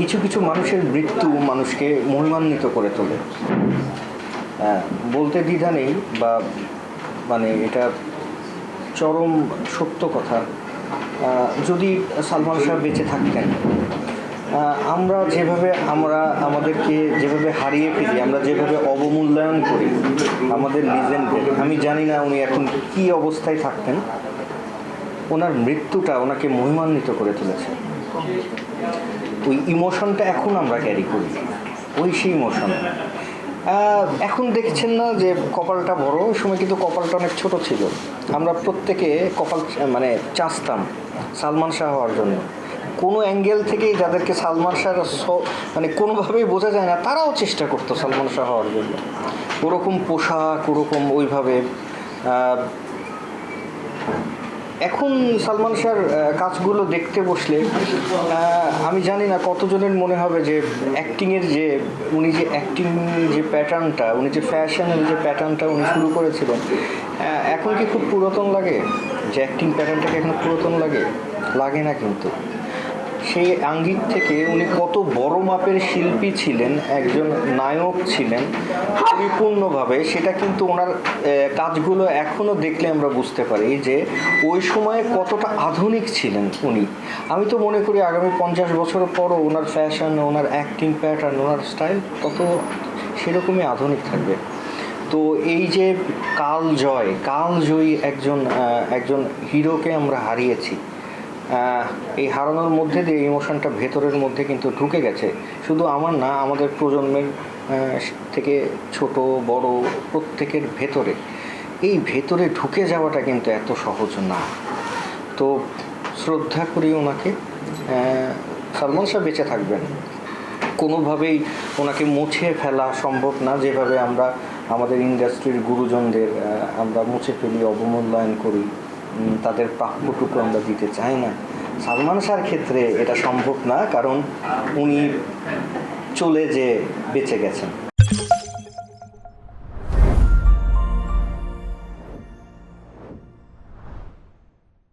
কিছু কিছু মানুষের মৃত্যু মানুষকে মহিমান্বিত করে তোলে। বলতে দ্বিধা নেই, বা মানে এটা চরম সত্য কথা। যদি সালমান শাহ বেঁচে থাকতেন, আমরা আমাদেরকে যেভাবে হারিয়ে ফেলি, আমরা যেভাবে অবমূল্যায়ন করি আমাদের লিজেন্ডদের, আমি জানি না উনি এখন কী অবস্থায় থাকতেন। ওনার মৃত্যুটা ওনাকে মহিমান্বিত করে তুলেছে। ওই ইমোশনটা এখন আমরা ক্যারি করি, সেই ইমোশন। এখন দেখছেন না যে কপালটা বড়, ওই সময় কিন্তু কপালটা অনেক ছোট ছিল। আমরা প্রত্যেকে কপাল চাচ্তাম সালমান শাহ হওয়ার জন্য। কোনো অ্যাঙ্গেল থেকেই যাদেরকে সালমান শাহ কোনোভাবেই বোঝা যায় না, তারাও চেষ্টা করতো সালমান শাহ হওয়ার জন্য। ওরকম পোশাক, ওরকম ওইভাবে। এখন সালমান শাহর কাজগুলো দেখতে বসলে আমি জানি না কতজনের মনে হবে যে অ্যাক্টিংয়ের উনি যে অ্যাক্টিং যে প্যাটার্নটা, উনি যে ফ্যাশনের যে প্যাটার্নটা উনি শুরু করেছিলেন, এখন কি খুব পুরাতন লাগে? যে অ্যাক্টিং প্যাটার্নটাকে এখন পুরাতন লাগে না। কিন্তু সেই আঙ্গিক থেকে উনি কত বড় মাপের শিল্পী ছিলেন, একজন নায়ক ছিলেন পরিপূর্ণভাবে, সেটা কিন্তু ওনার কাজগুলো এখনও দেখলে আমরা বুঝতে পারি যে ওই সময়ে কতটা আধুনিক ছিলেন উনি। আমি তো মনে করি আগামী 50 বছর পরও ওনার ফ্যাশন, ওনার অ্যাক্টিং প্যাটার্ন, ওনার স্টাইল তত সেরকমই আধুনিক থাকবে। তো এই যে কালজয়ী একজন হিরোকে আমরা হারিয়েছি, এই হারানোর মধ্যে দিয়ে ইমোশনটা ভেতরের মধ্যে কিন্তু ঢুকে গেছে। শুধু আমার না, আমাদের প্রজন্মের থেকে ছোট বড় প্রত্যেকের ভেতরে ঢুকে যাওয়াটা কিন্তু এত সহজ না। তো শ্রদ্ধা করি ওনাকে। সালমান শাহ বেঁচে থাকবেন, কোনোভাবেই ওনাকে মুছে ফেলা সম্ভব না। যেভাবে আমরা আমাদের ইন্ডাস্ট্রির গুরুজনদের আমরা মুছে ফেলি, অবমূল্যায়ন করি, তাদের প্রাপ্যটুকু আমরা দিতে চাই না, সালমান শাহর ক্ষেত্রে এটা সম্ভব না, কারণ উনি চলে যে বেঁচে গেছেন।